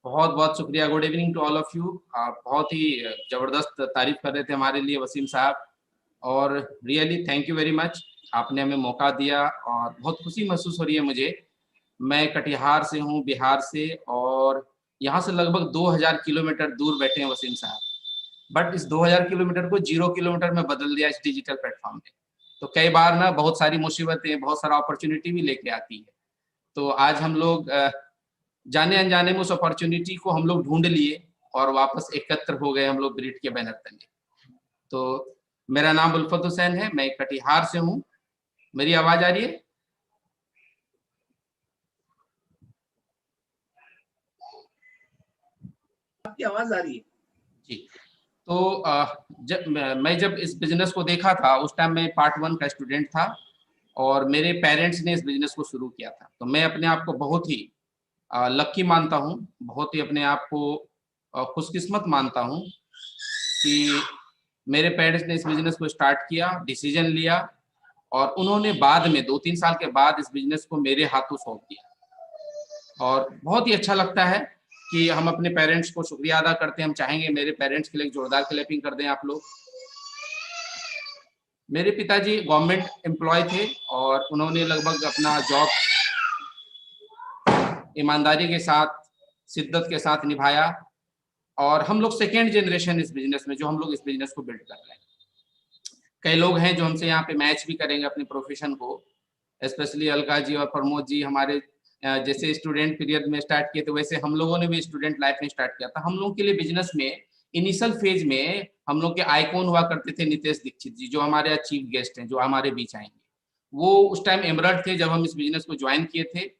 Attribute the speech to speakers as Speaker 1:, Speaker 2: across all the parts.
Speaker 1: बहुत बहुत शुक्रिया। Good evening to all of you. बहुत ही जबरदस्त तारीफ कर रहे थे हमारे लिए वसीम साहब, और really thank you very much. आपने हमें मौका दिया और बहुत खुशी महसूस हो रही है मुझे। मैं कटिहार से हूँ, बिहार से, और यहाँ से लगभग 2000 किलोमीटर दूर बैठे हैं वसीम साहब, बट इस 2000 किलोमीटर को 0 किलोमीटर में बदल दिया इस डिजिटल प्लेटफॉर्म ने। तो कई बार ना बहुत सारी मुसीबतें, बहुत सारा अपॉर्चुनिटी भी लेके आती है। तो आज हम लोग जाने अनजाने में उस अपॉर्चुनिटी को हम लोग ढूंढ लिए और वापस एकत्र हो गए हम लोग ब्रिट के बैनर तले। तो मेरा नाम उल्फत हुसैन है, मैं कटिहार से हूँ। मेरी आवाज आ रही है?
Speaker 2: आपकी आवाज आ रही है
Speaker 1: जी। तो जब इस बिजनेस को देखा था उस टाइम मैं पार्ट 1 का स्टूडेंट था, और मेरे पेरेंट्स ने इस बिजनेस को शुरू किया था। तो मैं अपने आप को बहुत ही लक्की मानता हूँ, बहुत ही अपने आप को खुशकिस्मत मानता हूँ कि मेरे पेरेंट्स ने इस बिजनेस को स्टार्ट किया, डिसीजन लिया, और उन्होंने बाद में 2-3 साल के बाद इस बिजनेस को मेरे हाथों सौंप दिया। और बहुत ही अच्छा लगता है कि हम अपने पेरेंट्स को शुक्रिया अदा करते हैं। हम चाहेंगे मेरे पेरेंट्स के लिए जोरदार क्लैपिंग कर दें आप लोग। मेरे पिताजी गवर्नमेंट एम्प्लॉय थे और उन्होंने लगभग अपना जॉब ईमानदारी के साथ, शिद्दत के साथ निभाया, और हम लोग सेकेंड जनरेशन इस बिजनेस में, जो हम लोग इस बिजनेस को बिल्ड कर रहे हैं। कई लोग हैं जो हमसे यहाँ पे मैच भी करेंगे अपने प्रोफेशन को, स्पेशली अलका जी और प्रमोद जी हमारे जैसे स्टूडेंट पीरियड में स्टार्ट किए थे, वैसे हम लोगों ने भी स्टूडेंट लाइफ में स्टार्ट किया था। हम लोग के लिए बिजनेस में इनिशियल फेज में हम लोग के आइकॉन हुआ करते थे नितेश दीक्षित जी, जो हमारे चीफ गेस्ट हैं, जो हमारे बीच आएंगे। वो उस टाइम एमरल्ड थे जब हम इस बिजनेस को ज्वाइन किए थे,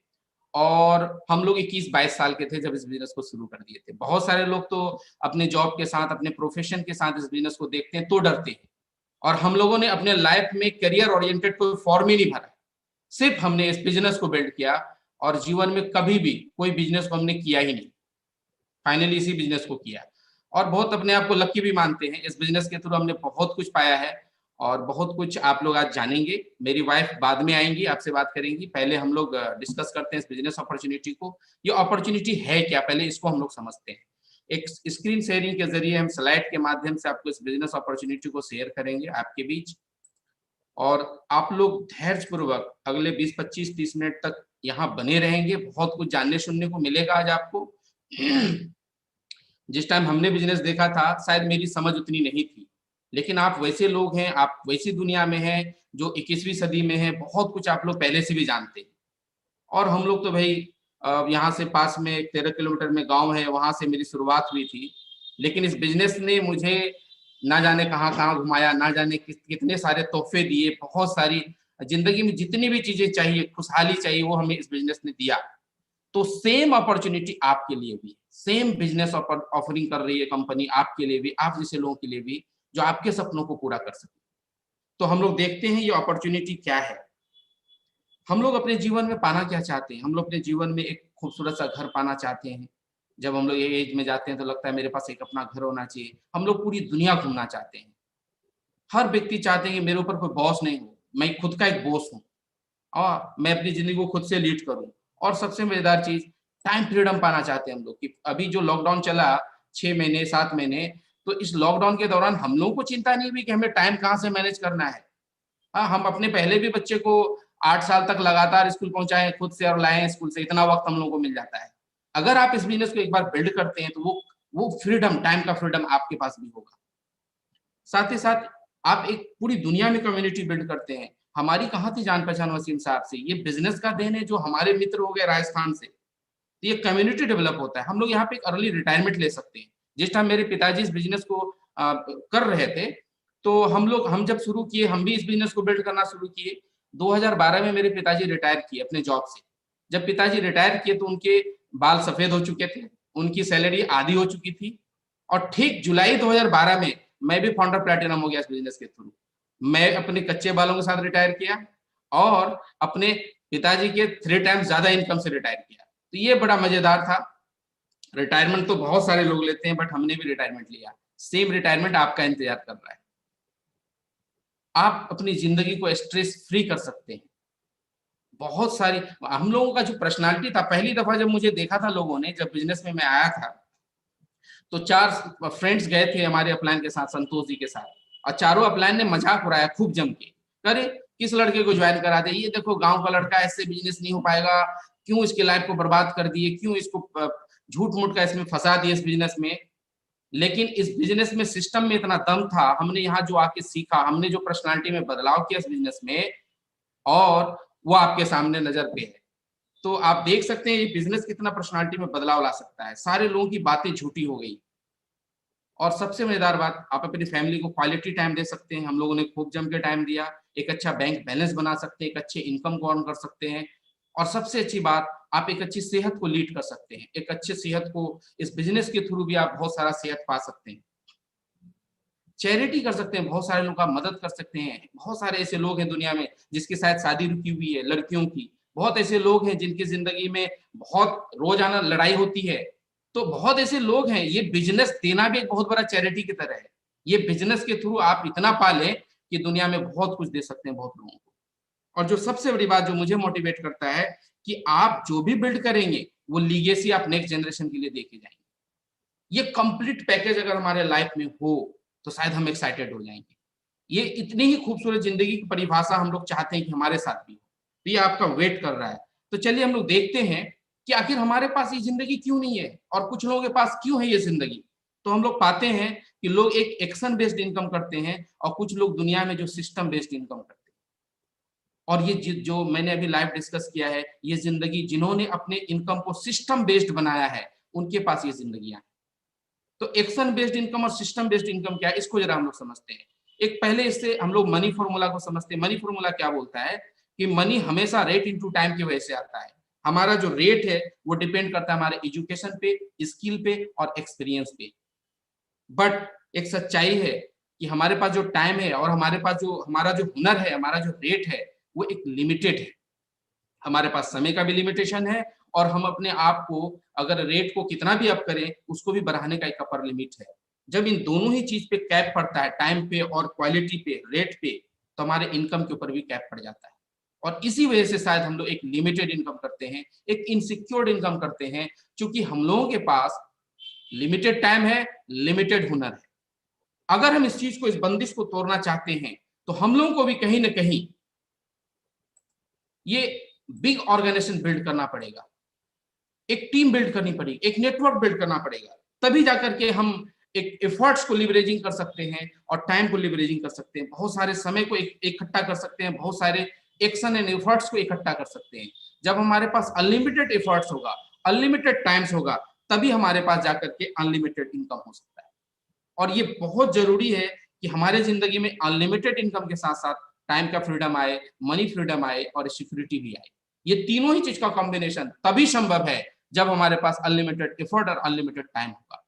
Speaker 1: और हम लोग 21-22 साल के थे जब इस बिजनेस को शुरू कर दिए थे। बहुत सारे लोग तो अपने जॉब के साथ, अपने प्रोफेशन के साथ इस बिजनेस को देखते हैं तो डरते हैं, और हम लोगों ने अपने लाइफ में करियर ओरिएंटेड कोई फॉर्म ही नहीं भरा, सिर्फ हमने इस बिजनेस को बिल्ड किया, और जीवन में कभी भी कोई बिजनेस को हमने किया ही नहीं, फाइनली इसी बिजनेस को किया। और बहुत अपने आप को लकी भी मानते हैं, इस बिजनेस के थ्रू हमने बहुत कुछ पाया है, और बहुत कुछ आप लोग आज जानेंगे। मेरी वाइफ बाद में आएंगी, आपसे बात करेंगी। पहले हम लोग डिस्कस करते हैं इस बिजनेस अपॉर्चुनिटी को। ये अपॉर्चुनिटी है क्या, पहले इसको हम लोग समझते हैं। एक स्क्रीन शेयरिंग के जरिए हम स्लाइड के माध्यम से आपको इस बिजनेस अपॉर्चुनिटी को शेयर करेंगे आपके बीच, और आप लोग धैर्यपूर्वक अगले 20-25-30 मिनट तक यहाँ बने रहेंगे। बहुत कुछ जानने सुनने को मिलेगा आज आपको। जिस टाइम हमने बिजनेस देखा था शायद मेरी समझ उतनी नहीं थी, लेकिन आप वैसे लोग हैं, आप वैसी दुनिया में हैं जो 21वीं सदी में है, बहुत कुछ आप लोग पहले से भी जानते हैं। और हम लोग तो भाई यहाँ से पास में 13 किलोमीटर में गांव है, वहां से मेरी शुरुआत हुई थी, लेकिन इस बिजनेस ने मुझे ना जाने कहाँ कहाँ घुमाया, ना जाने कितने सारे तोहफे दिए, बहुत सारी जिंदगी में जितनी भी चीजें चाहिए, खुशहाली चाहिए, वो हमें इस बिजनेस ने दिया। तो सेम अपॉर्चुनिटी आपके लिए भी, सेम बिजनेस ऑफरिंग कर रही है कंपनी आपके लिए भी, आप जैसे लोगों के लिए भी, जो आपके सपनों को पूरा कर सके। तो हम लोग देखते हैं ये अपॉर्चुनिटी क्या है। हम लोग अपने जीवन में पाना क्या चाहते हैं? हम लोग अपने जीवन में एक खूबसूरत सा घर पाना चाहते हैं। जब हम लोग ये एज में जाते हैं तो लगता है मेरे पास एक अपना घर होना चाहिए। हम लोग पूरी दुनिया घूमना चाहते हैं। हर व्यक्ति चाहते हैं कि मेरे ऊपर कोई बॉस नहीं हो, मैं खुद का एक बॉस हूँ, और मैं अपनी जिंदगी को खुद से लीड करूँ। और सबसे मजेदार चीज, टाइम फ्रीडम पाना चाहते हैं हम लोग। कि अभी जो लॉकडाउन चला 6 महीने 7 महीने, तो इस लॉकडाउन के दौरान हम लोगों को चिंता नहीं हुई कि हमें टाइम कहाँ से मैनेज करना है। हाँ, हम अपने पहले भी बच्चे को 8 साल तक लगातार स्कूल पहुंचाए खुद से और लाए स्कूल से, इतना वक्त हम लोगों को मिल जाता है। अगर आप इस बिजनेस को एक बार बिल्ड करते हैं तो वो फ्रीडम, टाइम का फ्रीडम आपके पास भी होगा। साथ ही साथ आप एक पूरी दुनिया में कम्युनिटी बिल्ड करते हैं। हमारी कहाँ थी जान पहचान वसीम साहब से? ये बिजनेस का देन है, जो हमारे मित्र हो गए राजस्थान से, तो ये कम्युनिटी डेवलप होता है। हम लोग यहाँ पे एक अर्ली रिटायरमेंट ले सकते हैं। जिस टाइम मेरे पिताजी इस बिजनेस को कर रहे थे, तो हम जब शुरू किए, हम भी इस बिजनेस को बिल्ड करना शुरू किए। 2012 में मेरे पिताजी रिटायर किए अपने जॉब से। जब पिताजी रिटायर किए तो उनके बाल सफेद हो चुके थे, उनकी सैलरी आधी हो चुकी थी, और ठीक जुलाई 2012 में मैं भी फाउंडर प्लेटिनम हो गया इस बिजनेस के थ्रू। मैं अपने कच्चे बालों के साथ रिटायर किया, और अपने पिताजी के 3 टाइम्स ज्यादा इनकम से रिटायर किया। तो ये बड़ा मजेदार था। रिटायरमेंट तो बहुत सारे लोग लेते हैं, बट हमने भी रिटायरमेंट लिया। सेम रिटायरमेंट आपका इंतजार कर रहा है। आप अपनी जिंदगी को स्ट्रेस फ्री कर सकते हैं। बहुत सारी हम लोगों का जो पर्सनालिटी था, पहली दफा जब मुझे देखा था लोगों ने, जब बिजनेस में मैं आया था, तो 4 फ्रेंड्स गए थे हमारे अपलाइन के साथ, संतोष जी के साथ, और चारों अपलाइन ने मजाक उड़ाया खूब जम के। अरे किस लड़के को ज्वाइन करा दे, ये देखो गांव का लड़का, ऐसे बिजनेस नहीं हो पाएगा, क्यों इसकी लाइफ को बर्बाद कर दिए, क्यों इसको झूठ मूठ का इसमें फंसा दिए इस बिजनेस में। लेकिन इस बिजनेस में सिस्टम में इतना दम था, हमने यहाँ जो आके सीखा, हमने जो पर्सनालिटी में बदलाव किया इस बिजनेस में, और वो आपके सामने नजर पे है। तो आप देख सकते हैं ये बिजनेस कितना पर्सनालिटी में बदलाव ला सकता है। सारे लोगों की बातें झूठी हो गई। और सबसे मजेदार बात, आप अपनी फैमिली को क्वालिटी टाइम दे सकते हैं। हम लोगों ने खूब जम के टाइम दिया, एक अच्छा बैंक बैलेंस बना सकते हैं, एक अच्छे इनकम को अर्न कर सकते हैं, और सबसे अच्छी बात, आप एक अच्छी सेहत को लीड कर सकते हैं। एक अच्छे सेहत को इस बिजनेस के थ्रू भी आप बहुत सारा सेहत पा सकते हैं, चैरिटी कर सकते हैं, बहुत सारे लोगों का मदद कर सकते हैं। बहुत सारे ऐसे लोग हैं दुनिया में जिसकी शायद शादी रुकी हुई है लड़कियों की, बहुत ऐसे लोग हैं जिनकी जिंदगी में बहुत रोजाना लड़ाई होती है। तो बहुत ऐसे लोग हैं, ये बिजनेस देना भी एक बहुत बड़ा चैरिटी की तरह है। ये बिजनेस के थ्रू आप इतना पालें कि दुनिया में बहुत कुछ दे सकते हैं बहुत लोगों को। और जो सबसे बड़ी बात जो मुझे मोटिवेट करता है कि आप जो भी बिल्ड करेंगे वो लीगेसी आप नेक्स्ट जनरेशन के लिए देके जाएंगे। ये कंप्लीट पैकेज अगर हमारे लाइफ में हो तो शायद हम एक्साइटेड हो जाएंगे। ये इतनी ही खूबसूरत जिंदगी की परिभाषा हम लोग चाहते हैं कि हमारे साथ भी हो। तो ये आपका वेट कर रहा है। तो चलिए हम लोग देखते हैं कि आखिर हमारे पास ये जिंदगी क्यों नहीं है और कुछ लोगों के पास क्यों है ये जिंदगी। तो हम लोग पाते हैं कि लोग एक एक्शन बेस्ड इनकम करते हैं और कुछ लोग दुनिया में जो सिस्टम बेस्ड इनकम करते हैं। और ये जो मैंने अभी लाइव डिस्कस किया है, ये जिंदगी जिन्होंने अपने इनकम को सिस्टम बेस्ड बनाया है उनके पास ये जिंदगियां। तो एक्शन बेस्ड इनकम और सिस्टम बेस्ड इनकम क्या है, इसको जरा हम लोग समझते हैं। एक पहले इससे हम लोग मनी फॉर्मूला को समझते हैं। मनी फॉर्मूला क्या बोलता है कि मनी हमेशा रेट इनटू टाइम की वजह से आता है। हमारा जो रेट है वो डिपेंड करता है हमारे एजुकेशन पे, स्किल पे और एक्सपीरियंस पे। बट एक सच्चाई है कि हमारे पास जो टाइम है और हमारे पास जो हमारा जो हुनर है, हमारा जो रेट है, वो एक लिमिटेड है। हमारे पास समय का भी लिमिटेशन है और हम अपने आप को अगर रेट को कितना भी अप करें उसको भी बढ़ाने का एक अपर लिमिट है। जब इन दोनों ही चीज पे कैप पड़ता है, टाइम पे और क्वालिटी पे, रेट पे, तो हमारे इनकम के ऊपर भी कैप पड़ जाता है। और इसी वजह से शायद हम लोग एक लिमिटेड इनकम करते हैं, एक इनसिक्योर्ड इनकम करते हैं, क्योंकि हम लोगों के पास लिमिटेड टाइम है, लिमिटेड हुनर है। अगर हम इस चीज को, इस बंदिश को तोड़ना चाहते हैं तो हम लोगों को भी कहीं ना कहीं ये बिग ऑर्गेनाइजेशन बिल्ड करना पड़ेगा, एक टीम बिल्ड करनी पड़ेगी, एक नेटवर्क बिल्ड करना पड़ेगा। तभी जाकर के हम एक एफर्ट्स को लिवरेजिंग कर सकते हैं और टाइम को लिवरेजिंग कर सकते हैं, बहुत सारे समय को इकट्ठा कर सकते हैं, बहुत सारे एक्शन एंड एफर्ट्स को इकट्ठा कर सकते हैं। जब हमारे पास अनलिमिटेड एफर्ट्स होगा, अनलिमिटेड टाइम्स होगा, तभी हमारे पास जाकर के अनलिमिटेड इनकम हो सकता है। और ये बहुत जरूरी है कि हमारे जिंदगी में अनलिमिटेड इनकम के साथ साथ टाइम का फ्रीडम आए, मनी फ्रीडम आए और सिक्योरिटी भी आए। ये तीनों ही चीज का कॉम्बिनेशन तभी संभव है जब हमारे पास अनलिमिटेड एफर्ट और अनलिमिटेड टाइम होगा।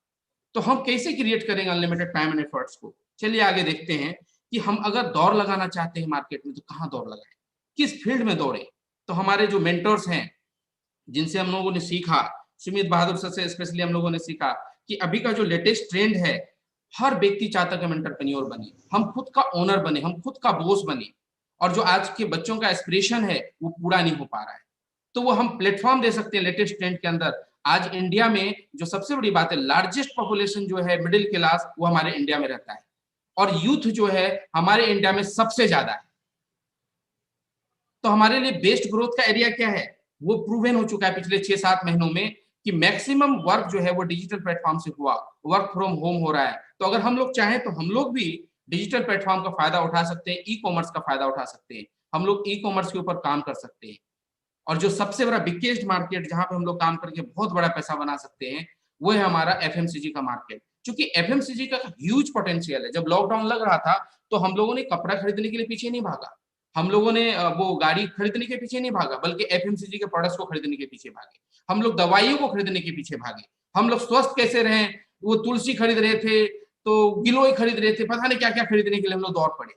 Speaker 1: तो हम कैसे क्रिएट करेंगे अनलिमिटेड टाइम एंड एफर्ट्स को? चलिए आगे देखते हैं कि हम अगर दौड़ लगाना चाहते हैं मार्केट में तो कहाँ दौड़ लगाएं, किस फील्ड में दौड़े। तो हमारे जो मेंटर्स हैं जिनसे हम लोगों ने सीखा, सुमित बहादुर सर से स्पेशली हम लोगों ने सीखा कि अभी का जो लेटेस्ट ट्रेंड है, हर व्यक्ति चाहता है कि हम एंटरप्रेन्योर बने, हम खुद का ओनर बने, हम खुद का बॉस बने। और जो आज के बच्चों का एस्पिरेशन है वो पूरा नहीं हो पा रहा है, तो वो हम प्लेटफॉर्म दे सकते हैं लेटेस्ट ट्रेंड के अंदर। आज इंडिया में जो सबसे बड़ी बात है, लार्जेस्ट पॉपुलेशन जो है मिडिल क्लास, वो हमारे इंडिया में रहता है, और यूथ जो है हमारे इंडिया में सबसे ज्यादा है। तो हमारे लिए बेस्ट ग्रोथ का एरिया क्या है, वो प्रूवन हो चुका है पिछले 6-7 महीनों में कि मैक्सिमम वर्क जो है वो डिजिटल प्लेटफॉर्म से हुआ, वर्क फ्रॉम होम हो रहा है। तो अगर हम लोग चाहें तो हम लोग भी डिजिटल प्लेटफॉर्म का फायदा उठा सकते हैं, ई कॉमर्स का फायदा उठा सकते हैं। हम लोग ई कॉमर्स के ऊपर काम कर सकते हैं। और जो सबसे बड़ा बिगेस्ट मार्केट जहां पे हम लोग काम करके बहुत बड़ा पैसा बना सकते हैं, वो है हमारा एफएमसीजी का मार्केट। क्योंकि एफएमसीजी का ह्यूज पोटेंशियल है। जब लॉकडाउन लग रहा था तो हम लोगों ने कपड़ा खरीदने के लिए पीछे नहीं भागा, हम लोगों ने वो गाड़ी खरीदने के पीछे नहीं भागा, बल्कि एफएमसीजी के प्रोडक्ट्स को खरीदने के पीछे भागे। हम लोग दवाइयों को खरीदने के पीछे भागे। हम लोग स्वस्थ कैसे रहें, वो तुलसी खरीद रहे थे, तो गिलोय खरीद रहे थे, पता नहीं क्या क्या खरीदने के लिए हम लोग दौड़ पड़े।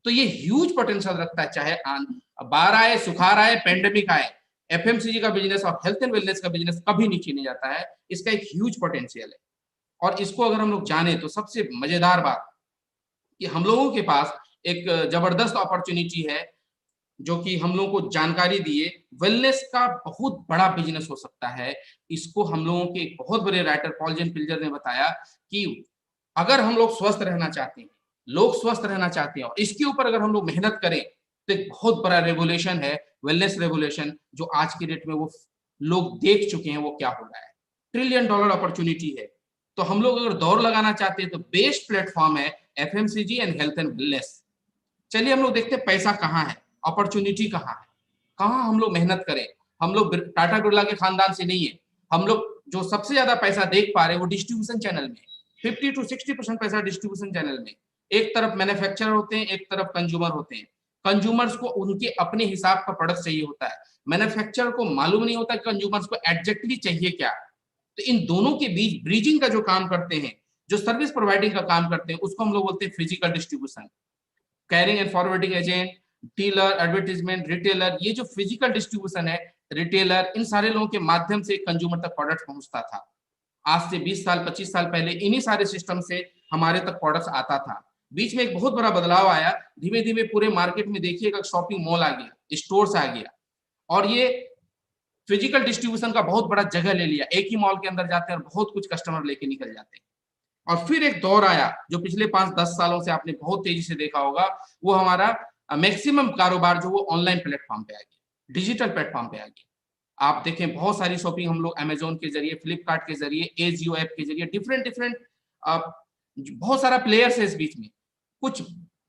Speaker 1: तो ये ह्यूज पोटेंशियल रखता है, चाहे बाढ़ आए, सुखाड़ आए, पेंडेमिक आए, एफएमसीजी का बिजनेस और हेल्थ एंड वेलनेस का बिजनेस कभी नीचे नहीं जाता है। इसका एक ह्यूज पोटेंशियल है। और इसको अगर हम लोग जाने तो सबसे मजेदार बात कि हम लोगों के पास एक जबरदस्त अपॉर्चुनिटी है जो कि हम लोगों को जानकारी दिए, वेलनेस का बहुत बड़ा बिजनेस हो सकता है। इसको हम लोगों के एक बहुत बड़े राइटर पॉल जेन पिल्जर ने बताया कि अगर हम लोग स्वस्थ रहना चाहते हैं, लोग स्वस्थ रहना चाहते हैं और इसके ऊपर अगर हम लोग मेहनत करें तो एक बहुत बड़ा रेवोल्यूशन है, वेलनेस रेवोल्यूशन, जो आज की डेट में वो लोग देख चुके हैं वो क्या हो रहा है। ट्रिलियन डॉलर अपॉर्चुनिटी है। तो हम लोग अगर दौड़ लगाना चाहते हैं तो बेस्ट प्लेटफॉर्म है FMCG and health and wellness. चलिए हम लोग देखते हैं पैसा कहाँ है, अपॉर्चुनिटी कहाँ है, कहाँ हम लोग मेहनत करें। हम लोग टाटा बिरला के खानदान से नहीं है। हम लोग जो सबसे ज्यादा पैसा देख पा रहे हैं वो डिस्ट्रीब्यूशन चैनल में, 50 to 60% पैसा डिस्ट्रीब्यूशन चैनल में। एक तरफ मैन्युफैक्चरर होते हैं, एक तरफ कंज्यूमर होते हैं। कंज्यूमर्स को उनके अपने हिसाब का प्रोडक्ट चाहिए होता है, मैन्युफैक्चरर को मालूम नहीं होता कि कंज्यूमर्स को एग्जैक्टली चाहिए क्या। तो इन दोनों के बीच ब्रिजिंग का जो काम करते हैं, जो सर्विस प्रोवाइडिंग का काम करते हैं, उसको हम लोग बोलते हैं physical distribution. Carrying and forwarding agent, dealer, advertisement, retailer, ये जो फिजिकल डिस्ट्रीब्यूशन है, रिटेलर, इन सारे लोगों के माध्यम से कंज्यूमर तक प्रोडक्ट पहुंचता था। आज से 20 साल 25 साल पहले इन्हीं सारे सिस्टम से हमारे तक प्रोडक्ट्स आता था। बीच में एक बहुत बड़ा बदलाव आया, धीमे धीमे पूरे मार्केट में देखिएगा शॉपिंग मॉल आ गया, स्टोर्स आ गया, और ये फिजिकल डिस्ट्रीब्यूशन का बहुत बड़ा जगह ले लिया। एक ही मॉल के अंदर जाते हैं और बहुत कुछ कस्टमर लेके निकल जाते हैं। और फिर एक दौर आया जो पिछले 5-10 सालों से आपने बहुत तेजी से देखा होगा, वो हमारा मैक्सिमम कारोबार जो वो ऑनलाइन प्लेटफॉर्म पे आ गया, डिजिटल प्लेटफॉर्म पे आ गया। आप देखें बहुत सारी शॉपिंग हम लोग अमेजोन के जरिए, फ्लिपकार्ट के जरिए, एजियो ऐप के जरिए, डिफरेंट डिफरेंट बहुत सारा प्लेयर्स है इस बीच में। कुछ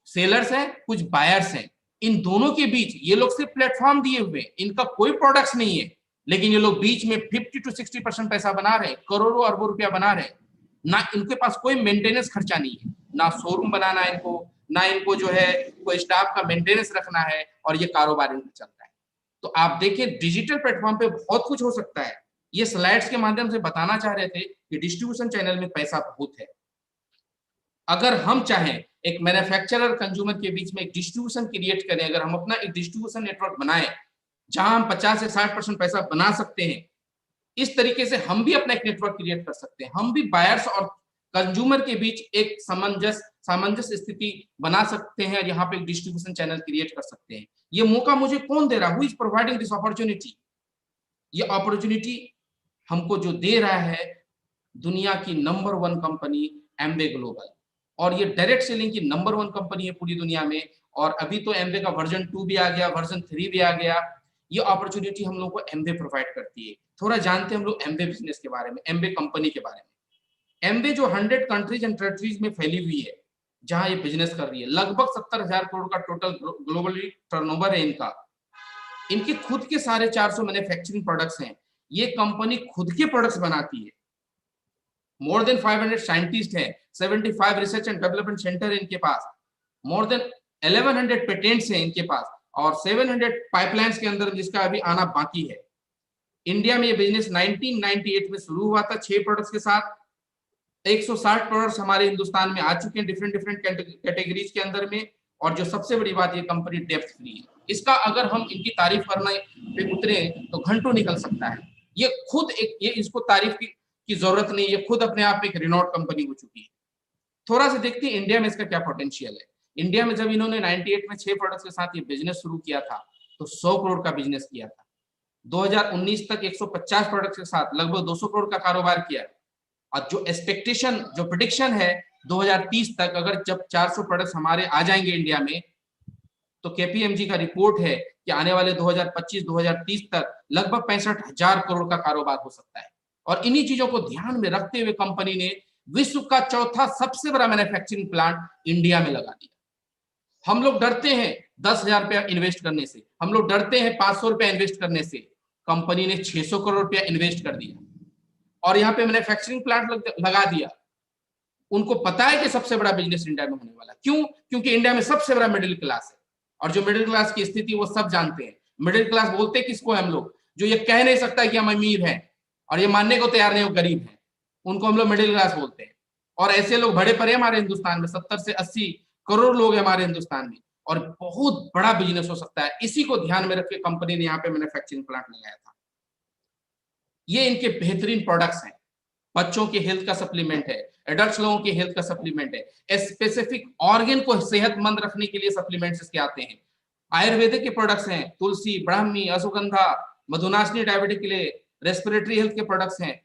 Speaker 1: सेलर्स हैं, कुछ बायर्स हैं। इन दोनों के बीच ये लोग सिर्फ प्लेटफॉर्म दिए हुए, इनका कोई प्रोडक्ट्स नहीं है, लेकिन ये लोग बीच में 50 to 60% पैसा बना रहे हैं, करोड़ों अरबों रुपया बना रहे हैं। ना इनके पास कोई मेंटेनेंस खर्चा नहीं है, ना शोरूम बनाना है इनको, ना इनको जो है कोई स्टाफ का मेंटेनेंस रखना है, और ये कारोबार इनका चल रहा है। तो आप देखिए डिजिटल प्लेटफॉर्म पे बहुत कुछ हो सकता है। ये स्लाइड्स के माध्यम से बताना चाह रहे थे कि डिस्ट्रीब्यूशन चैनल में पैसा बहुत है। अगर हम चाहें एक मैन्युफैक्चरर कंज्यूमर के बीच में एक डिस्ट्रीब्यूशन क्रिएट करें, अगर हम अपना एक डिस्ट्रीब्यूशन नेटवर्क बनाएं जहां हम 50 से 60% पैसा बना सकते हैं, इस तरीके से हम भी अपना एक नेटवर्क क्रिएट कर सकते हैं। हम भी बायर्स और कंज्यूमर के बीच एक सामंजस्य स्थिति बना सकते हैं और यहाँ पे एक डिस्ट्रीब्यूशन चैनल क्रिएट कर सकते हैं। ये मौका मुझे कौन दे रहा है? Who is providing this opportunity? ये अपॉर्चुनिटी हमको जो दे रहा है दुनिया की नंबर 1 कंपनी एमवे ग्लोबल, और ये डायरेक्ट सेलिंग की नंबर 1 कंपनी है पूरी दुनिया में। और अभी तो एमवे का वर्जन 2 भी आ गया, वर्जन 3 भी आ गया। ये अपॉर्चुनिटी हम लोग को एमवे प्रोवाइड करती है। थोड़ा जानते हैं हम लोग एमवे बिजनेस के बारे में, एमवे कंपनी के बारे में। एमवे जो 100 कंट्रीज एंड टेरिटरीज में फैली हुई है, जहां ये बिजनेस कर रही है, लगभग 70,000 करोड़ का टोटल ग्लोबली टर्नओवर है इनका। इनके खुद के साढ़े 400 मैन्युफैक्चरिंग प्रोडक्ट्स हैं। ये कंपनी खुद के प्रोडक्ट्स बनाती है। मोर देन 500 साइंटिस्ट हैं, 75 रिसर्च एंड डेवलपमेंट सेंटर है इनके पास, मोर देन 1100 पेटेंट्स हैं इनके पास, और 700 पाइपलाइंस के अंदर जिसका अभी आना बाकी है। इंडिया में ये बिजनेस 1998 में शुरू हुआ था 6 प्रोडक्ट्स के साथ। 160 प्रोडक्ट्स हमारे हिंदुस्तान में आ चुके हैं डिफरेंट डिफरेंट कैटेगरीज के अंदर में। और जो सबसे बड़ी बात, ये कंपनी डेप्थ फ्री है। इसका अगर हम इनकी तारीफ करने पे उतरे तो घंटों निकल सकता है। ये खुद एक, ये इसको तारीफ की जरूरत नहीं, ये खुद अपने आप में एक रिनोट कंपनी हो चुकी है। थोड़ा सा देखते हैं इंडिया में इसका क्या पोटेंशियल है। इंडिया में जब इन्होंने 98 में 6 प्रोडक्ट्स के साथ ये बिजनेस शुरू किया था तो 100 करोड़ का बिजनेस किया था। 2019 तक 150 प्रोडक्ट्स के साथ लगभग 200 करोड़ का कारोबार किया। और जो एक्सपेक्टेशन, जो प्रेडिक्शन है 2030 तक, अगर जब 400 प्रोडक्ट्स हमारे आ जाएंगे इंडिया में, तो केपीएमजी का रिपोर्ट है कि आने वाले 2025-2030 तक लगभग 65,000 करोड़ का कारोबार हो सकता है। और इन्हीं चीजों को ध्यान में रखते हुए कंपनी ने विश्व का चौथा सबसे बड़ा मैन्युफैक्चरिंग प्लांट इंडिया में लगा दिया। हम लोग डरते हैं 10,000 रुपया इन्वेस्ट करने से, हम लोग डरते हैं 500 रुपया इन्वेस्ट करने से। कंपनी ने 600 करोड़ रुपया इन्वेस्ट कर दिया और यहाँ पे मैन्युफैक्चरिंग प्लांट लगा दिया। उनको पता है कि सबसे बड़ा बिजनेस इंडिया में होने वाला। क्यों? क्योंकि इंडिया में सबसे बड़ा मिडिल क्लास है, और जो मिडिल क्लास की स्थिति वो सब जानते हैं। मिडिल क्लास बोलते किसको हम लोग? जो ये कह नहीं सकता कि हम अमीर हैं और ये मानने को तैयार नहीं हो गरीब हैं, उनको हम लोग मिडिल क्लास बोलते हैं। और ऐसे लोग बड़े पड़े हमारे हिंदुस्तान में, 70 से 80 करोड़ लोग हैं हमारे हिंदुस्तान में, और बहुत बड़ा बिजनेस हो सकता है। इसी को ध्यान में रख के कंपनी ने यहाँ पे मैन्युफैक्चरिंग प्लांट लगाया था। ये इनके बेहतरीन प्रोडक्ट्स हैं। बच्चों के हेल्थ का सप्लीमेंट है, एडल्ट लोगों के हेल्थ का सप्लीमेंट है, स्पेसिफिक ऑर्गन को सेहतमंद रखने के लिए सप्लीमेंट्स इसके आते हैं। आयुर्वेदिक के प्रोडक्ट्स हैं, तुलसी, ब्राह्मी, अश्वगंधा, मधुनाशनी डायबिटिक के लिए, रेस्पिरेटरी हेल्थ के प्रोडक्ट्स हैं,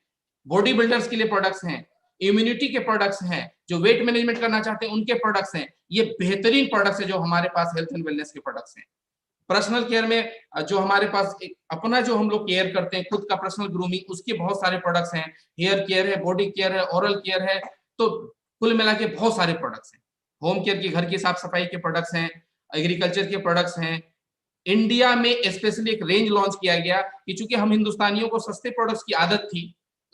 Speaker 1: बॉडी बिल्डर्स के लिए प्रोडक्ट्स हैं, इम्यूनिटी के प्रोडक्ट्स हैं, जो वेट मैनेजमेंट करना चाहते हैं उनके प्रोडक्ट्स हैं। ये बेहतरीन प्रोडक्ट्स है जो हमारे पास हेल्थ एंड वेलनेस के प्रोडक्ट्स हैं। पर्सनल केयर में जो हमारे पास एक अपना जो हम लोग केयर करते हैं, खुद का पर्सनल ग्रूमिंग, उसके बहुत सारे प्रोडक्ट्स हैं। हेयर केयर है, बॉडी केयर है, ओरल केयर है, तो कुल मिला के बहुत सारे प्रोडक्ट्स हैं। होम केयर की, घर की साफ सफाई के प्रोडक्ट्स हैं, एग्रीकल्चर के प्रोडक्ट्स हैं। इंडिया में स्पेशली एक रेंज लॉन्च किया गया कि चूंकि हम हिंदुस्तानियों को सस्ते प्रोडक्ट्स की आदत थी,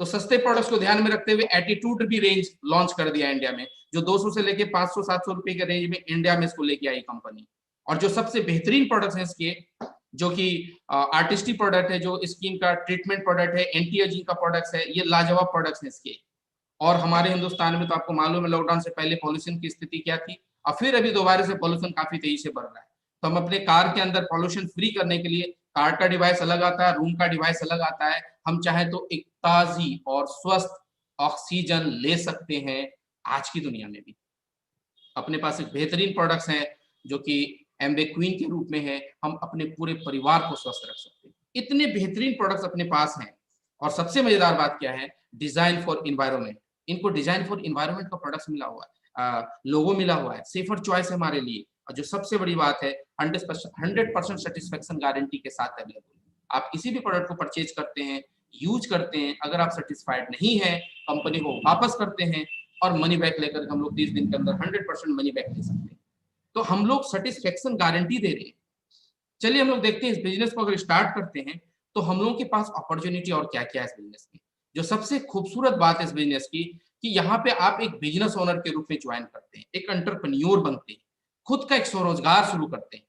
Speaker 1: तो सस्ते प्रोडक्ट्स को ध्यान में रखते हुए एटीट्यूड भी रेंज लॉन्च कर दिया इंडिया में, जो 200 से लेके 500-700 रुपए के रेंज में इंडिया में इसको लेके आई कंपनी। और जो सबसे बेहतरीन प्रोडक्ट्स हैं इसके, जो कि आर्टिस्टिक प्रोडक्ट है, जो स्किन का ट्रीटमेंट प्रोडक्ट है, एंटी एजिंग का प्रोडक्ट्स है, ये लाजवाब प्रोडक्ट्स हैं इसके। और हमारे हिंदुस्तान में तो आपको मालूम है लॉकडाउन से पहले पॉल्यूशन की स्थिति क्या थी, और फिर अभी दोबारा से पॉल्यूशन काफी तेजी से बढ़ रहा है। तो हम अपने कार के अंदर पॉल्यूशन फ्री करने के लिए, कार का डिवाइस अलग आता है, रूम का डिवाइस अलग आता है, हम चाहे तो एक ताजी और स्वस्थ ऑक्सीजन ले सकते हैं आज की दुनिया में भी। अपने पास एक बेहतरीन प्रोडक्ट्स हैं जो कि एम्बे क्वीन के रूप में है, हम अपने पूरे परिवार को स्वस्थ रख सकते हैं। इतने बेहतरीन प्रोडक्ट्स अपने पास हैं। और सबसे मजेदार बात क्या है, डिजाइन फॉर इन्वायरमेंट। इनको डिजाइन फॉर इन्वायरमेंट का प्रोडक्ट्स मिला हुआ है, लोगो मिला हुआ है, सेफर चॉइस है हमारे लिए। और जो सबसे बड़ी बात है, 100% सेटिस्फेक्शन गारंटी के साथ अवेलेबल। आप किसी भी प्रोडक्ट को परचेज करते हैं, यूज करते हैं, अगर आप सेटिस्फाइड नहीं है, कंपनी को वापस करते हैं और मनी बैक लेकर हम लोग 30 दिन के अंदर 100% मनी बैक ले सकते हैं। तो हम लोग सेटिस्फेक्शन गारंटी दे रहे हैं। चलिए हम लोग देखते हैं इस बिजनेस को अगर स्टार्ट करते हैं तो हम लोगों के पास अपॉर्चुनिटी और क्या क्या है इस बिजनेस में। जो सबसे खूबसूरत बात है इस बिजनेस की, कि यहाँ पे आप एक बिजनेस ओनर के रूप में ज्वाइन करते हैं, एक एंटरप्रेन्योर बनते हैं, खुद का एक स्वरोजगार शुरू करते हैं।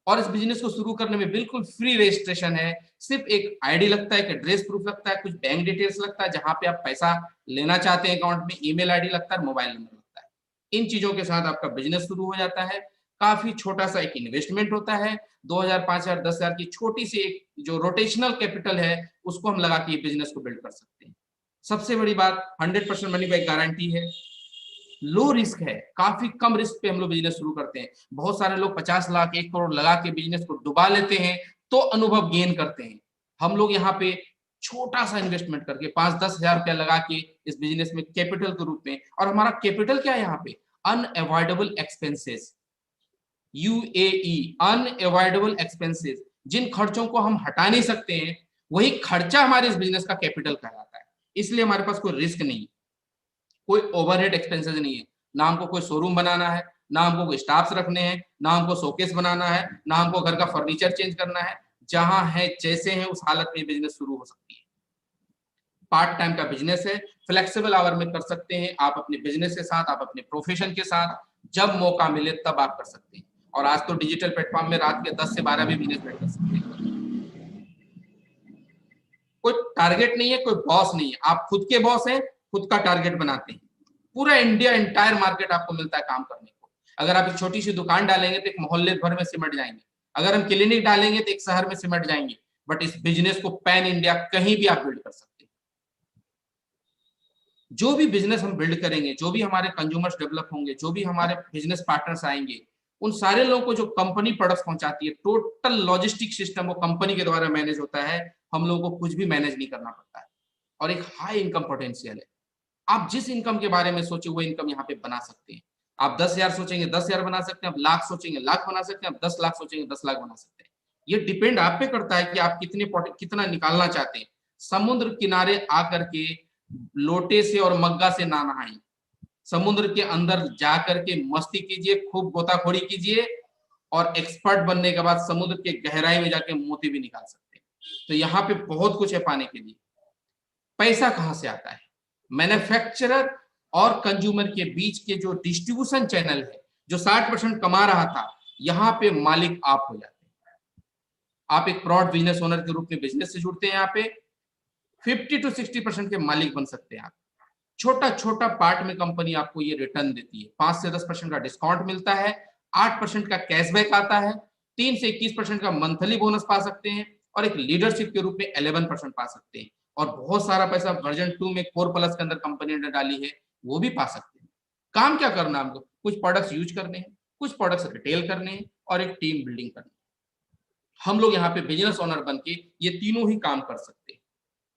Speaker 1: और इस बिजनेस को शुरू करने में बिल्कुल फ्री रजिस्ट्रेशन है। सिर्फ एक आईडी लगता है, एक एड्रेस प्रूफ लगता है, कुछ बैंक डिटेल्स लगता है जहां पे आप पैसा लेना चाहते हैं अकाउंट में, ईमेल आईडी लगता है, मोबाइल नंबर लगता है। इन चीजों के साथ आपका बिजनेस शुरू हो जाता है। काफी छोटा सा एक इन्वेस्टमेंट होता है, 2000, 5000, 10,000 की छोटी सी एक जो रोटेशनल कैपिटल है उसको हम लगा के बिजनेस को बिल्ड कर सकते हैं। सबसे बड़ी बात, 100% मनी बैक गारंटी है, लो रिस्क है, काफी कम रिस्क पे हम लोग बिजनेस शुरू करते हैं। बहुत सारे लोग 50 लाख 1 करोड़ लगा के बिजनेस को डुबा लेते हैं तो अनुभव गेन करते हैं। हम लोग यहाँ पे छोटा सा इन्वेस्टमेंट करके 5-10 हजार रुपया लगा के इस बिजनेस में कैपिटल के रूप में, और हमारा कैपिटल क्या है यहाँ पे, unavoidable expenses, UAE, unavoidable expenses. जिन खर्चों को हम हटा नहीं सकते हैं वही खर्चा हमारे इस बिजनेस का कैपिटल कहलाता है। इसलिए हमारे पास कोई रिस्क नहीं, कोई ओवरहेड एक्सपेंसेस नहीं है। ना हमको कोई शोरूम बनाना है, ना हमको कोई स्टाफ्स रखने हैं, ना हमको शोकेस बनाना है, ना हमको घर का फर्नीचर चेंज करना है। जहां है जैसे है उस हालत में बिजनेस शुरू हो सकती है। पार्ट टाइम का बिजनेस है, फ्लेक्सिबल आवर में कर सकते हैं आप अपने बिजनेस के साथ, आप अपने प्रोफेशन के साथ, जब मौका मिले तब आप कर सकते हैं। और आज तो डिजिटल प्लेटफॉर्म में रात के 10 से 12 भी बिजनेस कर सकते हैं। कोई टारगेट नहीं है, कोई बॉस नहीं है, आप खुद के बॉस हैं, खुद का टारगेट बनाते हैं। पूरा इंडिया एंटायर मार्केट आपको मिलता है काम करने को। अगर आप एक छोटी सी दुकान डालेंगे तो एक मोहल्ले भर में सिमट जाएंगे, अगर हम क्लिनिक डालेंगे तो एक शहर में सिमट जाएंगे, बट इस बिजनेस को पैन इंडिया कहीं भी आप बिल्ड कर सकते हैं। जो भी बिजनेस हम बिल्ड करेंगे, जो भी हमारे कंज्यूमर्स डेवलप होंगे, जो भी हमारे बिजनेस पार्टनर्स आएंगे, उन सारे लोगों को जो कंपनी प्रोडक्ट्स पहुंचाती है, टोटल लॉजिस्टिक सिस्टम वो कंपनी के द्वारा मैनेज होता है। हम लोगों को कुछ भी मैनेज नहीं करना पड़ता है। और एक हाई इनकम पोटेंशियल है। आप जिस इनकम के बारे में सोचे वो इनकम यहाँ पे बना सकते हैं। आप 10,000 सोचेंगे 10,000 बना सकते हैं, आप लाख सोचेंगे लाख बना सकते हैं, आप 10 लाख सोचेंगे 10 लाख बना सकते हैं। ये डिपेंड आप पे करता है कि आप कितना निकालना चाहते हैं। समुद्र किनारे आकर के लोटे से और मग्गा से ना नहाएं, समुद्र के अंदर जाकर के मस्ती कीजिए, खूब गोताखोरी कीजिए, और एक्सपर्ट बनने के बाद समुद्र के गहराई में जाके मोती भी निकाल सकते हैं। तो यहाँ पे बहुत कुछ है पाने के लिए। पैसा कहां से आता है, मैन्युफैक्चरर और कंज्यूमर के बीच के जो डिस्ट्रीब्यूशन चैनल है, जो 60% कमा रहा था, यहाँ पे मालिक आप हो जाते हैं। आप एक प्रॉड बिजनेस ओनर के रूप में बिजनेस से जुड़ते हैं, यहाँ पे 50 to 60% के मालिक बन सकते हैं आप। छोटा छोटा पार्ट में कंपनी आपको ये रिटर्न देती है। 5 से 10% का डिस्काउंट मिलता है, 8% का कैशबैक आता है, 3 से 21% का मंथली बोनस पा सकते हैं, और एक लीडरशिप के रूप में 11% पा सकते हैं। और बहुत सारा पैसा वर्जन 2 में कोर प्लस के अंदर कंपनी ने डाली है, वो भी पा सकते हैं। काम क्या करना है हमको, कुछ प्रोडक्ट्स यूज करने हैं, कुछ प्रोडक्ट्स रिटेल करने हैं और एक टीम बिल्डिंग करनी है। हम लोग यहाँ पे बिजनेस ओनर बन के ये तीनों ही काम कर सकते हैं।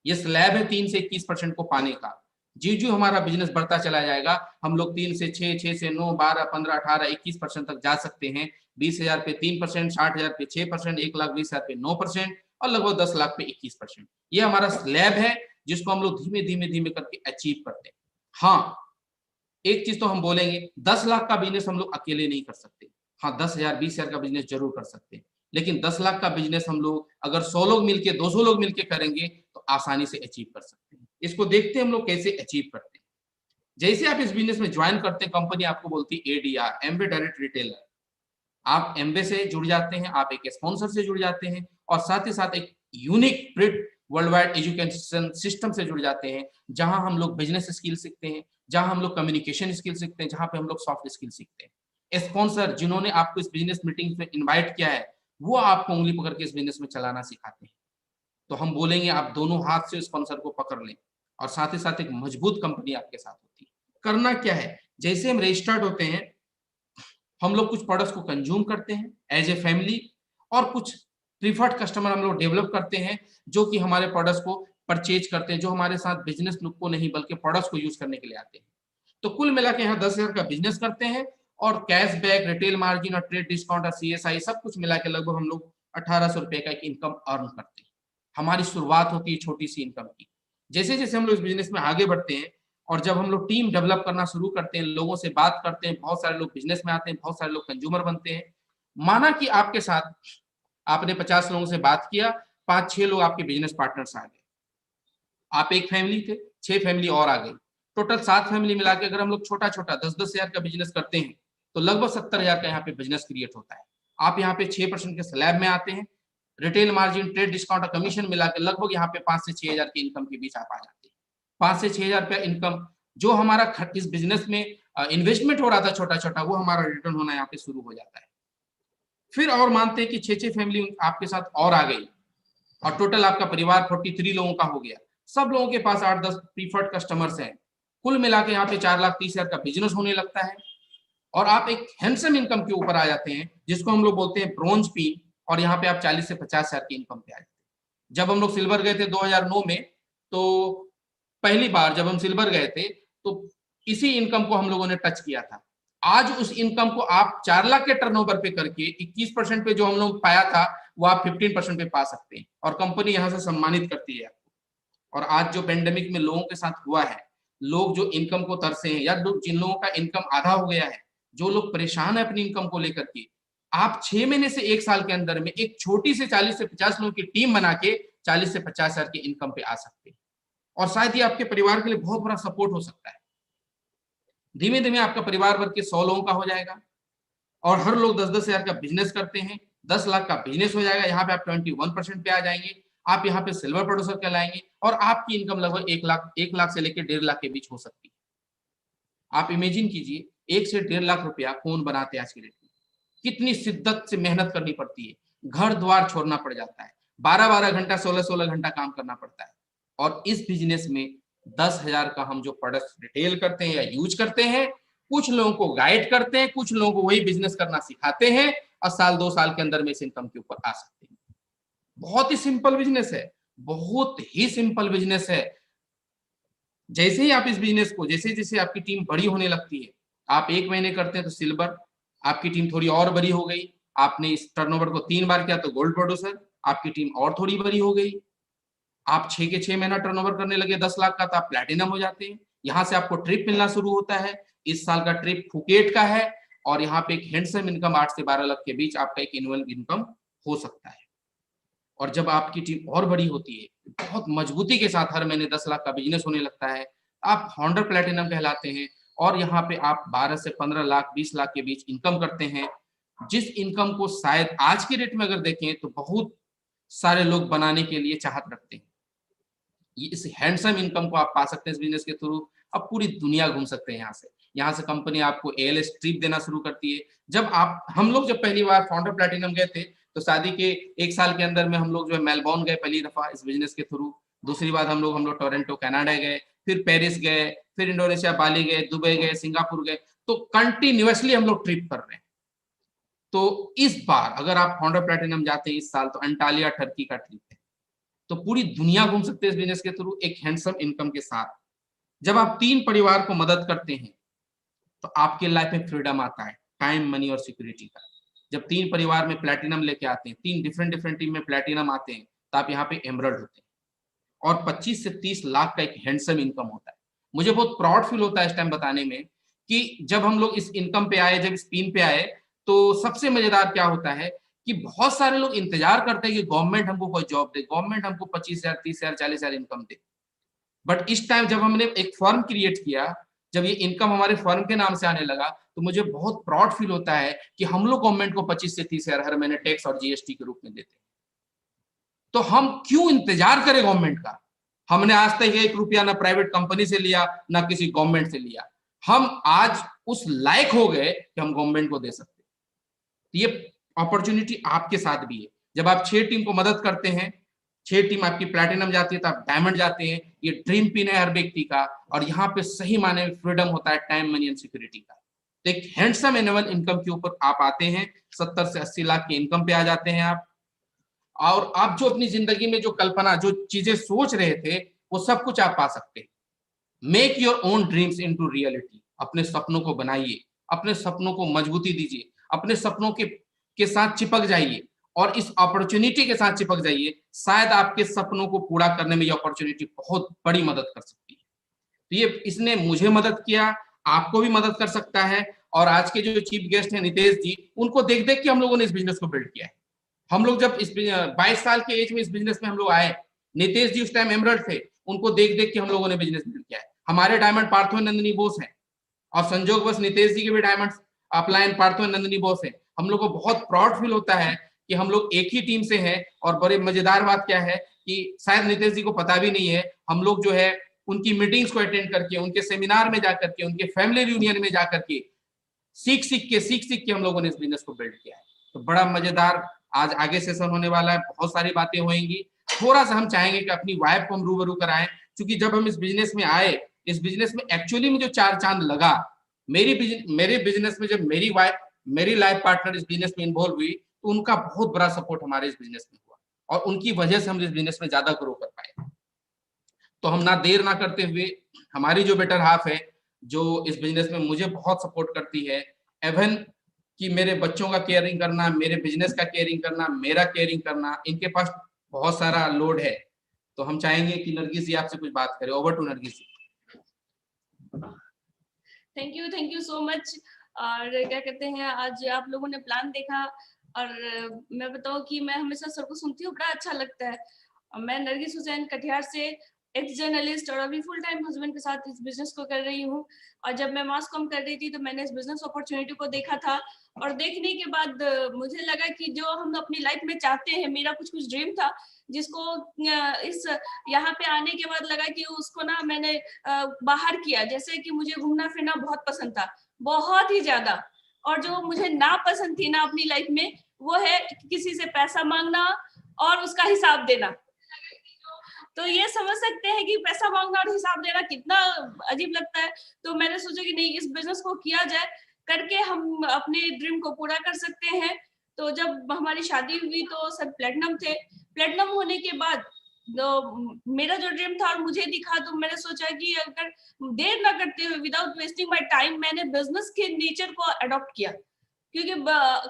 Speaker 1: ये स्लैब है 3 से 21% को पाने का। जो हमारा बिजनेस बढ़ता चला जाएगा, हम लोग 3 से 6, 6 से 9, 12, 15, 18, 21% तक जा सकते हैं। 20,000 पे 3%, 60,000 पे 6%, 1,20,000 पे 9% और लगभग 10 लाख पे 21%। ये हमारा स्लैब है जिसको हम लोग धीमे धीमे धीमे करके अचीव करते हैं। हाँ, एक चीज तो हम बोलेंगे, 10 लाख का बिजनेस हम लोग अकेले नहीं कर सकते। हाँ, 10,000, 20,000 का बिजनेस जरूर कर सकते हैं, लेकिन 10 लाख का बिजनेस हम लोग अगर 100 लोग मिलके, 200 लोग मिलके करेंगे तो आसानी से अचीव कर सकते हैं। इसको देखते हैं हम लोग कैसे अचीव करते हैं। जैसे आप इस बिजनेस में ज्वाइन करते हैं, कंपनी आपको बोलती है एडीआर, एमवे डायरेक्ट रिटेलर। आप एमवे से जुड़ जाते हैं, आप एक स्पॉन्सर से जुड़ जाते हैं और साथ ही साथ एक unique pretty world wide education system से जुड़ जाते हैं, जहां हम लोग बिजनेस स्किल सीखते हैं, जहां हम लोग कम्युनिकेशन स्किल सीखते हैं, जहां पे हम लोग सॉफ्ट स्किल सीखते हैं। स्पॉन्सर जिन्होंने आपको इस बिजनेस मीटिंग में इन्वाइट किया है, वो आपको उंगली पकड़ के इस बिजनेस में चलाना सिखाते हैं। तो हम बोलेंगे आप दोनों हाथ से स्पॉन्सर को पकड़ लें और साथ ही साथ एक मजबूत कंपनी आपके साथ होती है। करना क्या है, जैसे हम रजिस्टर्ड होते हैं, हम लोग कुछ प्रोडक्ट्स को कंज्यूम करते हैं एज ए फैमिली और कुछ प्रीफर्ड कस्टमर हम लोग डेवलप करते हैं जो कि हमारे प्रोडक्ट्स को परचेज करते हैं, जो हमारे साथ बिजनेस लुक को नहीं बल्कि प्रोडक्ट्स को यूज करने के लिए आते हैं। तो कुल मिला के यहाँ 10,000 का बिजनेस करते हैं और कैशबैक, रिटेल मार्जिन और ट्रेड डिस्काउंट और सीएसआई सब कुछ मिला के लगभग हम लोग 1,800 रुपए का एक इनकम अर्न करते हैं। हमारी शुरुआत होती है छोटी सी इनकम की। जैसे जैसे हम लोग इस बिजनेस में आगे बढ़ते हैं और जब हम लोग टीम डेवलप करना शुरू करते हैं, लोगों से बात करते हैं, बहुत सारे लोग बिजनेस में आते हैं, बहुत सारे लोग कंज्यूमर बनते हैं। माना कि आपके साथ आपने 50 लोगों से बात किया, 5-6 लोग आपके बिजनेस पार्टनर्स आ गए। आप एक फैमिली थे, 6 फैमिली और आ गई। टोटल 7 फैमिली मिला के अगर हम लोग छोटा-छोटा 10-10 हज़ार का बिजनेस करते हैं, तो लगभग 70,000 का यहाँ पे बिजनेस क्रिएट होता है। आप यहाँ पे 6% के स्लैब में आते हैं। रिटेल मार्जिन, ट्रेड डिस्काउंट और कमीशन मिला के लगभग यहाँ पे 5 से 6 हज़ार की इनकम के बीच आप आ जाते हैं। 5 से 6 हज़ार रुपया इनकम जो हमारा इस बिजनेस में इन्वेस्टमेंट हो रहा था छोटा-छोटा, वो हमारा रिटर्न होना यहाँ पे शुरू हो जाता है। फिर और मानते हैं कि 6-6 फैमिली आपके साथ और आ गई और टोटल आपका परिवार 43 लोगों का हो गया। सब लोगों के पास 8-10 प्रीफर्ड कस्टमर्स हैं। कुल मिला के यहाँ पे 4,30,000 का बिजनेस होने लगता है और आप एक हैंडसम इनकम के ऊपर आ जाते हैं, जिसको हम लोग बोलते हैं ब्रोंज पिन, और यहाँ पे आप 40 से 50,000 की इनकम पे आ जाते हैं। जब हम लोग सिल्वर गए थे 2009 में, तो पहली बार जब हम सिल्वर गए थे, तो इसी इनकम को हम लोगों ने टच किया था। आज उस इनकम को आप 4 लाख के टर्नओवर पे करके 21% पे जो हम लोग पाया था, वो आप 15% पे पा सकते हैं और कंपनी यहाँ से सम्मानित करती है आपको। और आज जो पेंडेमिक में लोगों के साथ हुआ है, लोग जो इनकम को तरसे हैं या जिन लोगों का इनकम आधा हो गया है, जो लोग परेशान है अपनी इनकम को लेकर के, आप 6 महीने से 1 साल के अंदर में एक छोटी से 40 से 50 लोगों की टीम बना के 40 से 50,000 की इनकम पे आ सकते हैं और शायद ये आपके परिवार के लिए बहुत बड़ा सपोर्ट हो सकता है। धीमे धीमे आपका परिवार वर्ग के 100 लोगों का हो जाएगा और हर लोग 10-10 हज़ार का बिजनेस करते हैं, 10 लाख का बिजनेस हो जाएगा। यहाँ पे आप 21% पे आ जाएंगे। आप यहाँ पे सिल्वर प्रोड्यूसर कहलाएंगे और आपकी इनकम लगभग 1 लाख से लेकर 1.5 लाख के बीच हो सकती है। आप इमेजिन कीजिए, 1 से 1.5 लाख रुपया कौन बनाते हैं आज की डेट में? कितनी शिद्दत से मेहनत करनी पड़ती है, घर द्वार छोड़ना पड़ जाता है, 12-12 घंटा, 16-16 घंटा काम करना पड़ता है और इस बिजनेस में 10,000 का हम जो प्रोडक्ट रिटेल करते हैं या यूज करते हैं, कुछ लोगों को गाइड करते हैं, कुछ लोगों को वही बिजनेस करना सिखाते हैं और साल 2 साल के अंदर में इस इनकम के ऊपर आ सकते हैं। बहुत ही सिंपल बिजनेस है, बहुत ही सिंपल बिजनेस है। जैसे ही आप इस बिजनेस को, जैसे जैसे आपकी टीम बड़ी होने लगती है, आप 1 महीने करते हैं तो सिल्वर, आपकी टीम थोड़ी और बड़ी हो गई, आपने इस टर्नओवर को 3 बार किया तो गोल्ड प्रोड्यूसर, आपकी टीम और थोड़ी बड़ी हो गई। आप 6 के 6 महीना टर्नओवर करने लगे 10 लाख का, तो आप प्लैटिनम हो जाते हैं। यहाँ से आपको ट्रिप मिलना शुरू होता है। इस साल का ट्रिप फुकेट का है और यहाँ पे एक हैंडसम इनकम 8 से 12 लाख के बीच आपका एक एनुअल इनकम हो सकता है। और जब आपकी टीम और बड़ी होती है, बहुत मजबूती के साथ हर महीने 10 लाख का बिजनेस होने लगता है, आप फाउंडर प्लैटिनम कहलाते हैं और यहाँ पे आप 12 से 15 लाख, 20 लाख के बीच इनकम करते हैं, जिस इनकम को शायद आज की डेट में अगर देखें तो बहुत सारे लोग बनाने के लिए चाहत रखते हैं। इस हैंडसम इनकम को आप पा सकते हैं इस बिजनेस के थ्रू। अब पूरी दुनिया घूम सकते हैं यहाँ से कंपनी आपको एएलएस ट्रिप देना शुरू करती है। जब आप, हम लोग जब पहली बार फाउंडर प्लैटिनम गए थे, तो शादी के 1 साल के अंदर में हम लोग जो है मेलबोर्न गए पहली दफा इस बिजनेस के थ्रू। दूसरी बार हम लोग टोरंटो कनाडा गए, फिर पेरिस गए, फिर इंडोनेशिया बाली गए, दुबई गए, सिंगापुर गए। तो कंटिन्यूअसली हम लोग ट्रिप कर रहे हैं। तो इस बार अगर आप फाउंडर प्लेटिनम जाते हैं इस साल, तो अंटालिया टर्की का ट्रिप है, तो पूरी दुनिया घूम सकते हैं इस बिजनेस के थ्रू एक हैंडसम इनकम के साथ। जब आप 3 परिवार को मदद करते हैं तो आपके लाइफ में फ्रीडम आता है, टाइम, मनी और सिक्योरिटी का। जब 3 परिवार में प्लेटिनम लेके आते हैं, 3 डिफरेंट टीम में प्लेटिनम आते हैं, तो आप यहाँ पे एमरल्ड होते हैं और 25 से 30 लाख का एक हैंडसम इनकम होता है। मुझे बहुत प्राउड फील होता है इस टाइम बताने में कि जब हम लोग इस इनकम पे आए, जब इस पिन पे आए, तो सबसे मजेदार क्या होता है कि बहुत सारे लोग इंतजार करते हैं कि गवर्नमेंट हमको कोई जॉब दे, गवर्नमेंट हमको 25,000, 30,000, 40,000 इनकम दे। बट इस टाइम जब हमने एक फर्म क्रिएट किया, जब ये इनकम हमारे फर्म के नाम से आने लगा, तो मुझे बहुत प्राउड फील होता है कि हम लोग गवर्नमेंट को 25 से 30,000 हर महीने टैक्स और जीएसटी के रूप में देते हैं। तो हम क्यों इंतजार करें गवर्नमेंट का? हमने आज तक 1 रुपया ना प्राइवेट कंपनी से लिया, ना किसी गवर्नमेंट से लिया। हम आज उस लायक हो गए कि हम गवर्नमेंट को दे सकते। ये अपॉर्चुनिटी आपके साथ भी है। जब आप 6 टीम को मदद करते हैं, 6 टीम आपकी प्लैटिनम जाती है, तो आप डायमंड जाते हैं। ये ड्रीम पिन है हर व्यक्ति का, और यहाँ पे सही माने में फ्रीडम होता है, टाइम, मनी एंड सिक्योरिटी का। तो एक हैंडसम एनुअल इनकम के ऊपर आप आते हैं, 70 से 80 लाख के इनकम पे आ जाते हैं आप। और आप जो अपनी जिंदगी में जो कल्पना, जो चीजें सोच रहे थे, वो सब कुछ आप पा सकते हैं। Make your own dreams into reality. अपने सपनों को बनाइए, अपने सपनों को मजबूती दीजिए, अपने सपनों के साथ चिपक जाइए और इस अपॉर्चुनिटी के साथ चिपक जाइए। शायद आपके सपनों को पूरा करने में ये अपॉर्चुनिटी बहुत बड़ी मदद कर सकती है। तो ये इसने मुझे मदद किया, आपको भी मदद कर सकता है। और आज के जो चीफ गेस्ट हैं नितेश जी, उनको देख देख के हम लोगों ने इस बिजनेस को बिल्ड किया है। हम लोग जब इस 22 साल के एज में इस बिजनेस में हम लोग आए, नितेश जी उस टाइम एमरल्ड थे, उनको देख देख के हम लोगों ने बिजनेस बिल्ड किया है। हमारे डायमंड पार्थो नंदिनी बोस हैं, और संजोग बस नितेश जी के भी डायमंड अपलाइन पार्थो नंदिनी बोस हैं। हम लोग को बहुत प्राउड फील होता है कि हम लोग एक ही टीम से हैं। और बड़ी मजेदार बात क्या है कि शायद नितेश जी को पता भी नहीं है, हम लोग जो है उनकी मीटिंग्स को अटेंड करके, उनके सेमिनार में जाकर के, उनके फैमिली रियूनियन में जाकर के सीख सीख के हम लोगों ने इस बिजनेस को बिल्ड किया है। तो बड़ा मजेदार आज आगे सेशन होने वाला है, बहुत सारी बातें होंगी। थोड़ा सा हम चाहेंगे कि अपनी वाइफ को हम रूबरू कराएं, क्योंकि जब हम इस बिजनेस में आए, इस बिजनेस में एक्चुअली में जो 4 चांद लगा, मेरे बिजनेस में, जब मेरी वाइफ, मेरी लाइफ पार्टनर इस बिजनेस में इन्वॉल्व हुई, तो उनका बहुत बड़ा सपोर्ट हमारे इस बिजनेस में हुआ, और उनकी वजह से हम इस बिजनेस में ज्यादा ग्रो कर पाए। तो हम ना देर ना करते हुए, हमारी जो बेटर हाफ है, जो इस बिजनेस में मुझे बहुत सपोर्ट करती है, एवन कि मेरे बच्चों का केयरिंग करना, मेरे बिजनेस का केयरिंग करना, मेरा केयरिंग करना, इनके पास बहुत सारा लोड है। तो हम चाहेंगे कि नरगिस जी आपसे कुछ बात करें। Over to Nargis ji.
Speaker 3: Thank you so much. और क्या कहते हैं, आज आप लोगों ने प्लान देखा, और मैं बताऊं कि मैं हमेशा सर को सुनती हूँ, बड़ा अच्छा लगता है। मैं नरगिस हुसैन कटिहार से, एक्स जर्नलिस्ट, और अभी फुल टाइम हस्बैंड के साथ इस बिजनेस को कर रही हूँ। और जब मैं मास कॉम कर रही थी, तो मैंने इस बिजनेस अपॉर्चुनिटी को देखा था, और देखने के बाद मुझे लगा कि जो हम अपनी लाइफ में चाहते हैं, मेरा कुछ ड्रीम था, जिसको इस यहाँ पे आने के बाद लगा कि उसको ना मैंने बाहर किया। जैसे कि मुझे घूमना फिरना बहुत पसंद था, बहुत ही ज्यादा। और जो मुझे ना पसंद थी ना अपनी लाइफ में, वो है किसी से पैसा मांगना और उसका हिसाब देना। तो ये समझ सकते हैं कि पैसा मांगना और हिसाब देना कितना अजीब लगता है। तो मैंने सोचा कि नहीं, इस बिजनेस को किया जाए, करके हम अपने ड्रीम को पूरा कर सकते हैं। तो जब हमारी शादी हुई, तो सर प्लेटिनम थे। प्लेटिनम होने के बाद तो मेरा जो ड्रीम था और मुझे दिखा, तो मैंने सोचा कि अगर देर ना करते हुए, विदाउट वेस्टिंग माय टाइम, मैंने बिजनेस के नेचर को अडॉप्ट किया। क्योंकि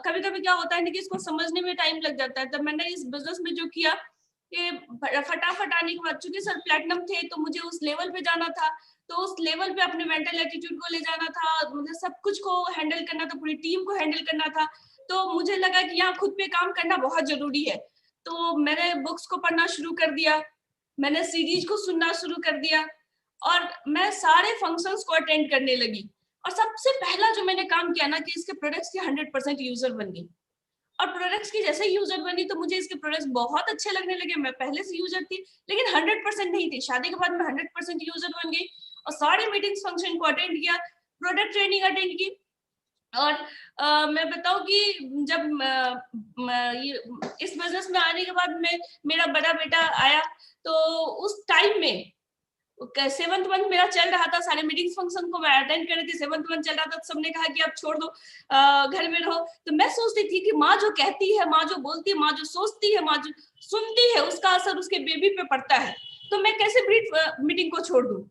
Speaker 3: कभी कभी क्या होता है कि इसको समझने में टाइम लग जाता है। तब मैंने इस बिजनेस में जो किया कि फटाफट आने के बाद, चूंकि सर प्लेटिनम थे, तो मुझे उस लेवल पे जाना था। तो उस लेवल पे अपने मेंटल एटीट्यूड को ले जाना था, मुझे सब कुछ को हैंडल करना था, पूरी टीम को हैंडल करना था। तो मुझे लगा कि यहाँ खुद पे काम करना बहुत जरूरी है। तो मैंने बुक्स को पढ़ना शुरू कर दिया, मैंने सीरीज को सुनना शुरू कर दिया, और मैं सारे फंक्शंस को अटेंड करने लगी। और सबसे पहला जो मैंने काम किया ना, कि इसके प्रोडक्ट्स की 100% यूजर बन गई। और प्रोडक्ट्स की जैसे यूजर बनी, तो मुझे इसके प्रोडक्ट्स बहुत अच्छे लगने लगे। मैं पहले से यूजर थी, लेकिन 100% नहीं थी। शादी के बाद मैं 100% यूजर बन गई, और सारे मीटिंग्स फंक्शन को अटेंड किया, प्रोडक्ट ट्रेनिंग अटेंड की। और मैं बताऊं कि जब इस बिजनेस में आने के बाद में मेरा बड़ा बेटा आया, तो उस टाइम में 7th मंथ मेरा चल रहा था, सारे मीटिंग्स फंक्शन को मैं अटेंड कर रही थी, 7th मंथ चल रहा था, तो सबने कहा कि अब छोड़ दो, घर में रहो। तो मैं सोचती थी कि माँ जो कहती है, माँ जो बोलती है, माँ जो सोचती है, माँ जो सुनती है, उसका असर उसके बेबी पे पड़ता है। तो मैं कैसे मीटिंग को छोड़ दूं?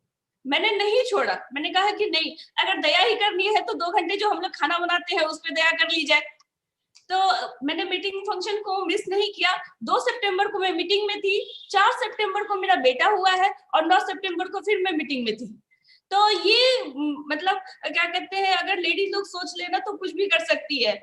Speaker 3: मैंने नहीं छोड़ा। मैंने कहा कि नहीं, अगर दया ही करनी है तो 2 घंटे जो हम लोग खाना बनाते हैं उस पर दया कर ली जाए। तो मैंने मीटिंग फंक्शन को मिस नहीं किया। 2 सितंबर को मैं मीटिंग में थी, 4 सितंबर को मेरा बेटा हुआ है और 9 सितंबर को फिर मैं मीटिंग में थी। तो ये मतलब क्या कहते हैं, अगर लेडीज लोग सोच लेना तो कुछ भी कर सकती है।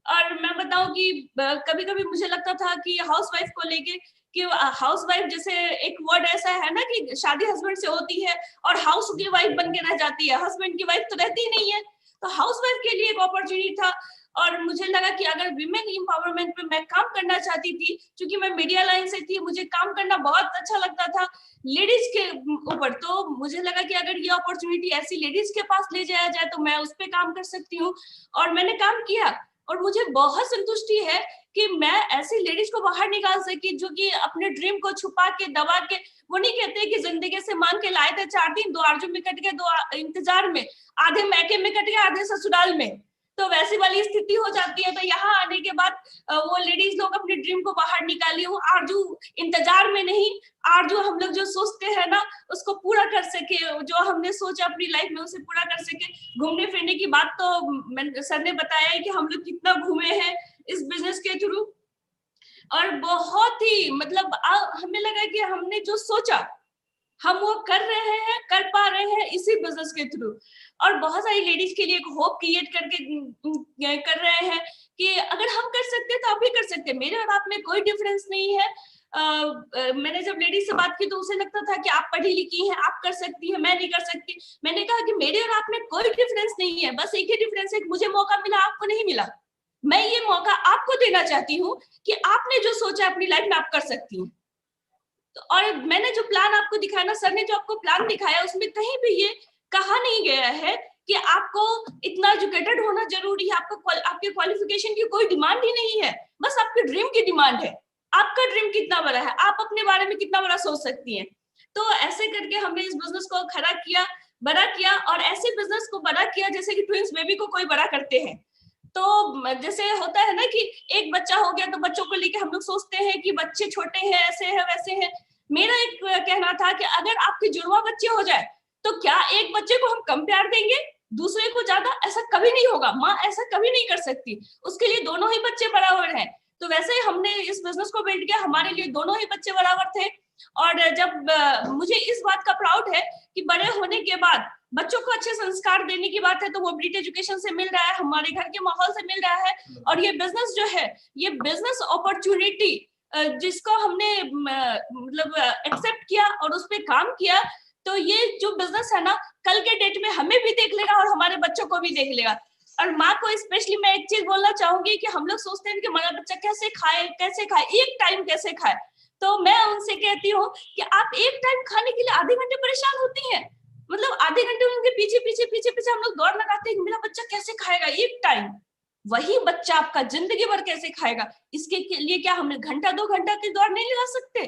Speaker 3: और मैं बताऊं कि कभी-कभी मुझे लगता था कि हाउसवाइफ को लेके कि हाउसवाइफ जैसे एक वर्ड ऐसा है ना कि शादी हस्बैंड से होती है और हाउस की वाइफ बन के रह जाती है, हस्बैंड की वाइफ तो रहती ही नहीं है। तो हाउसवाइफ के लिए एक अपॉर्चुनिटी था और मुझे लगा कि अगर विमेन एम्पावरमेंट पे मैं काम करना चाहती थी, क्योंकि मैं मीडिया लाइन से थी, मुझे काम करना बहुत अच्छा लगता था लेडीज के ऊपर। तो मुझे लगा कि अगर ये अपॉर्चुनिटी ऐसी लेडीज के पास ले जाया जाए तो मैं उस पर काम कर सकती हूँ। और मैंने काम किया और मुझे बहुत संतुष्टि है कि मैं ऐसी लेडीज को बाहर निकाल सकी जो कि अपने ड्रीम को छुपा के, दबा के, वो नहीं कहते कि जिंदगी से मांग के लाए थे 4 दिन, 2 आरजू में कट गए, 2 इंतजार में, आधे मैके में कट गए, आधे ससुराल में। तो वैसी वाली स्थिति हो जाती है। तो यहाँ आने के बाद वो लेडीज लोग अपने ड्रीम को बाहर निकाली हूँ, आरजू इंतजार में नहीं, आरजू हम लोग जो सोचते हैं ना उसको पूरा कर सके, जो हमने सोचा अपनी लाइफ में उसे पूरा कर सके। घूमने फिरने की बात तो सर ने बताया है कि हम लोग कितना घूमे हैं इस बिजनेस के थ्रू, और बहुत ही मतलब हमें लगा कि हमने जो सोचा हम वो कर रहे हैं, कर पा रहे हैं इसी बिजनेस के थ्रू। और बहुत सारी लेडीज के लिए एक होप क्रिएट करके कर रहे हैं कि अगर हम कर सकते हैं तो आप भी कर सकते हैं। मेरे और आप में कोई डिफरेंस नहीं है। मैंने जब लेडीज से बात की तो उसे लगता था कि आप पढ़ी लिखी हैं, आप कर सकती हैं, मैं नहीं कर सकती। मैंने कहा कि मेरे और आप में कोई डिफरेंस नहीं है, बस एक ही डिफरेंस है कि मुझे मौका मिला, आपको नहीं मिला। मैं ये मौका आपको देना चाहती हूँ कि आपने जो सोचा अपनी लाइफ में आप कर सकती हैं। तो और मैंने जो प्लान आपको दिखाया ना, सर ने जो आपको प्लान दिखाया उसमें कहीं भी ये कहा नहीं गया है कि आपको इतना एजुकेटेड होना जरूरी है, आपको आपके क्वालिफिकेशन की कोई डिमांड ही नहीं है, बस आपके ड्रीम की डिमांड है। आपका ड्रीम कितना बड़ा है, आप अपने बारे में कितना बड़ा सोच सकती हैं। तो ऐसे करके हमने इस बिजनेस को खड़ा किया, बड़ा किया, और ऐसे बिजनेस को बड़ा किया जैसे कि ट्विंस बेबी को कोई बड़ा करते हैं। तो जैसे होता है ना कि एक बच्चा हो गया तो बच्चों को लेके हम लोग सोचते हैं कि बच्चे छोटे हैं, ऐसे हैं, वैसे हैं। मेरा एक कहना था कि अगर आपके जुड़वा बच्चे हो जाए तो क्या एक बच्चे को हम कम प्यार देंगे, दूसरे को ज्यादा? ऐसा कभी नहीं होगा, माँ ऐसा कभी नहीं कर सकती, उसके लिए दोनों ही बच्चे बराबर हैं। तो वैसे ही हमने इस बिजनेस को बिल्ड किया, हमारे लिए दोनों ही बच्चे बराबर थे। और जब मुझे इस बात का प्राउड है कि बड़े होने के बाद बच्चों को अच्छे संस्कार देने की बात है तो वो ब्रिट एजुकेशन से मिल रहा है, हमारे घर के माहौल से मिल रहा है। और ये बिजनेस जो है, ये बिजनेस अपॉर्चुनिटी जिसको हमने मतलब एक्सेप्ट किया और उस पर काम किया, तो ये जो बिजनेस है ना, कल के डेट में हमें भी देख लेगा और हमारे बच्चों को भी देख लेगा। और माँ को स्पेशली मैं एक चीज बोलना चाहूंगी कि हम लोग सोचते हैं कि हमारा बच्चा कैसे खाए, कैसे खाए, एक टाइम कैसे खाए। तो मैं उनसे कहती हूँ कि आप एक टाइम खाने के लिए आधे घंटे परेशान होती हैं, मतलब आधे घंटे उनके पीछे पीछे पीछे पीछे हम लोग दौड़ लगाते हैं कि मेरा बच्चा कैसे खाएगा एक टाइम। वही बच्चा आपका जिंदगी भर कैसे खाएगा, इसके लिए क्या हम घंटा 2 घंटा की दौड़ नहीं लगा सकते?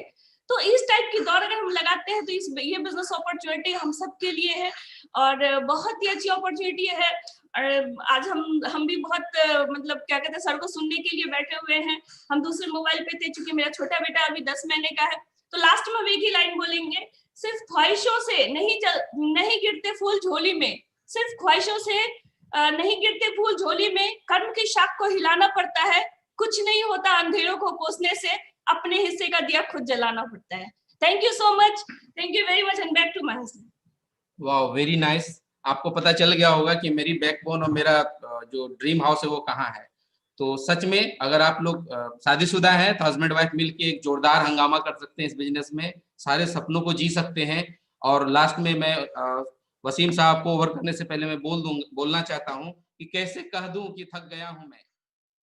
Speaker 3: तो इस टाइप की दौड़ अगर हम लगाते हैं तो ये बिजनेस अपॉर्चुनिटी हम सबके लिए है और बहुत ही अच्छी अपॉर्चुनिटी है। और आज हम भी बहुत मतलब क्या कहते हैं, सर को सुनने के लिए बैठे हुए हैं। हम दूसरे मोबाइल पे थे, चूंकि मेरा छोटा बेटा अभी 10 महीने का है। तो लास्ट में एक ही लाइन बोलेंगे, सिर्फ ख्वाहिशों से नहीं गिरते फूल झोली में, सिर्फ ख्वाहिशों से नहीं गिरते फूल झोली में, कर्म की शाख को हिलाना पड़ता है, कुछ नहीं होता अंधेरों को कोसने से, अपने हिस्से का दिया खुद जलाना पड़ता है। Thank you so much, thank you very much, and back to my husband.
Speaker 1: वाह, वेरी नाइस। आपको पता चल गया होगा कि मेरी बैकबोन और मेरा जो ड्रीम हाउस है वो कहाँ है। तो सच में अगर आप लोग शादीशुदा हैं तो हस्बैंड वाइफ मिलके एक जोरदार हंगामा कर सकते हैं इस बिजनेस में, सारे सपनों को जी सकते हैं। और लास्ट में मैं वसीम साहब को ओवर करने से पहले मैं बोलना चाहता हूँ कि कैसे कह दूं कि थक गया हूं मैं।